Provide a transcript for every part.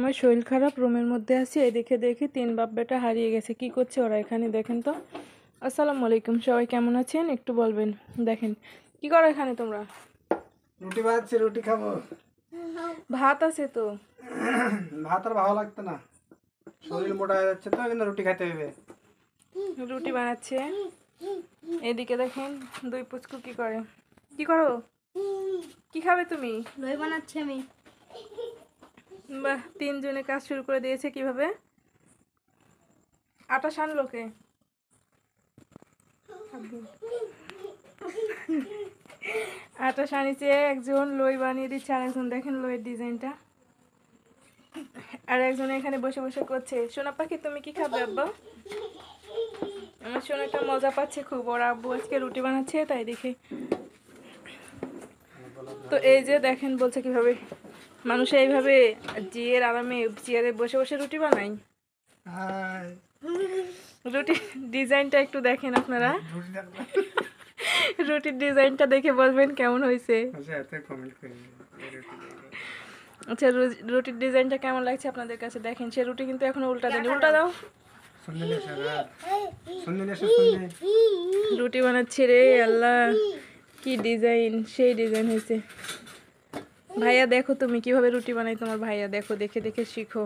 আমার শরীর খারাপ, রুমের মধ্যে আছি। এই দেখে দেখি তিন বাপ বেটা হারিয়ে গেছে। কি করছে ওরা এখানে দেখেন তো। আসসালামু আলাইকুম, সবাই কেমন আছেন একটু বলবেন। দেখেন কি করো এখানে তোমরা। রুটি বানাচ্ছি, রুটি খাবো। ভাত আছে তো। ভাত আর ভালো লাগতো না, শরীর মোটা হয়ে যাচ্ছে তো, কিন্তু রুটি খেতে হবে। রুটি বানাচ্ছে। এদিকে দেখেন দুই পুচকু কি করে। কি করো, কি খাবে তুমি? দই বানাচ্ছি আমি। বাহ, তিনজনে কাজ শুরু করে দিয়েছে। কিভাবে আটা সানলো কে? আটা সানিছে একজন, লই বানিয়ে দিচ্ছে আর একজন। দেখেন লইয়ের ডিজাইনটা। আর একজন এখানে বসে বসে করছে। সোনা পাখি তুমি কি খাবে আব্বা? আমার সোনাটা মজা পাচ্ছে খুব। ওর আব্বু আজকে রুটি বানাচ্ছে তাই দেখে। তো এই যে দেখেন বলছে কিভাবে মানুষ এইভাবে জিয়ের আরামে চেয়ারে বসে বসে রুটি বানায়। রুটি ডিজাইনটা একটু দেখেন আপনারা। রুটির ডিজাইনটা দেখে বলবেন কেমন হয়েছে। আচ্ছা, রুটির ডিজাইনটা কেমন লাগছে আপনাদের কাছে? দেখেন সে রুটি কিন্তু এখনো উল্টা দেয়নি। উল্টা দাও। রুটি বানাচ্ছে রে আল্লাহ, কি ডিজাইন, সেই ডিজাইন হয়েছে। ভাইয়া দেখো তুমি কিভাবে রুটি বানাই। তোমার ভাইয়া দেখো, দেখে দেখে শিখো।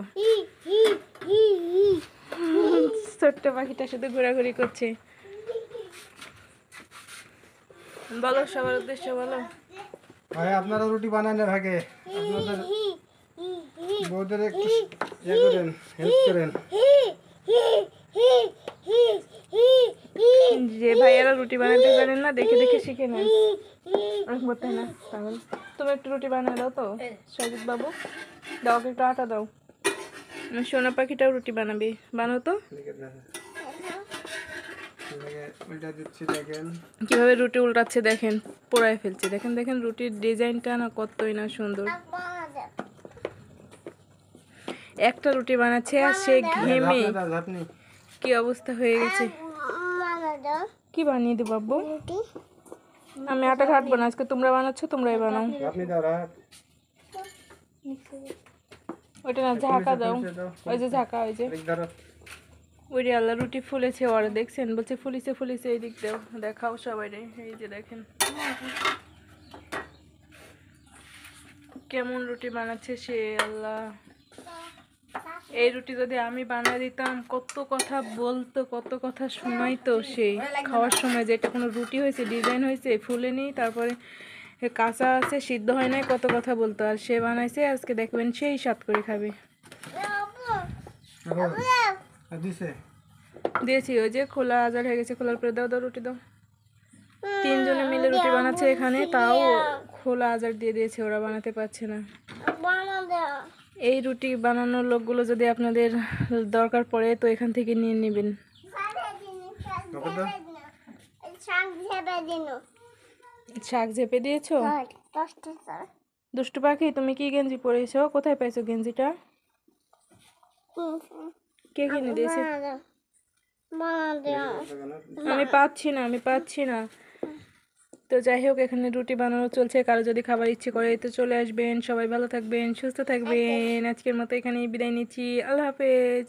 ছোট্ট পাখিটা শুধু ঘোরাঘুরি করছে। বলো সবার উদ্দেশ্য বলো। ভাই আপনারা রুটি বানান না, ভাগে আপনাদের বউদের একটু ইয়ে করেন, হেল্প করেন। যে ভাইয়ারা রুটি বানাতে জানেন না, দেখে দেখে শিখে নেন। ওরকম করতে হয় না তাহলে। তুমি একটু রুটি বানিয়ে দাও তো সজিত বাবু, দাও একটু আটা দাও। সোনা পাখিটাও রুটি বানাবি, বানাও তো। কিভাবে রুটি উল্টাচ্ছে দেখেন, পোড়ায় ফেলছে। দেখেন দেখেন রুটির ডিজাইনটা না কতই না সুন্দর। একটা রুটি বানাচ্ছে আর সে ঘেমে কি অবস্থা হয়ে গেছে। কি বানিয়ে দেবো বাবু? আমি আটা ঘাটবো না আজকে, তোমরা বানাচ্ছ, তোমরাই বানাও। ওইটা না, ঝাঁকা দাও। ওই যে ঝাঁকা, ওই যে ওই রে আল্লাহ, রুটি ফুলেছে। ওরা দেখছেন বলছে ফুলিছে ফুলিছে। এই দিক দাও, দেখাও সবাই রে। এই যে দেখেন কেমন রুটি বানাচ্ছে সে আল্লাহ। এই রুটি যদি আমি বানিয়ে দিতাম কত কথা বলতো, কত কথা শোনাইতো সেই খাওয়ার সময়, যে এটা কোনো রুটি হয়েছে, ডিজাইন হয়েছে, ফুলেনি, তারপরে কাঁচা আছে, সিদ্ধ হয় নাই, কত কথা বলতো। আর সে বানাইছে আজকে দেখবেন সেই স্বাদ করে খাবে। দিয়েছি, ওই যে খোলা আজার হয়ে গেছে, খোলার পরে দাও, দাও রুটি দাও। তিনজনে মিলে রুটি বানাচ্ছে এখানে, তাও খোলা আজার দিয়ে দিয়েছে, ওরা বানাতে পারছে না। এই রুটি বানানোর লোকগুলো যদি আপনাদের দরকার পড়ে তো এখান থেকে নিয়ে নেবেন। শাক ঝেপে দিয়েছো? দুষ্টু পাখি তুমি কি গেঞ্জি পরেছো? কোথায় পাইছো গেঞ্জিটা? কে কিনে দিয়েছে? আমি পাচ্ছি না, আমি পাচ্ছি না। তো যাই হোক, এখানে রুটি বানানো চলছে। কারো যদি খাবার ইচ্ছে করে তো চলে আসবেন। সবাই ভালো থাকবেন, সুস্থ থাকবেন। আজকের মতো এখানেই বিদায় নিচ্ছি। আল্লাহ হাফেজ।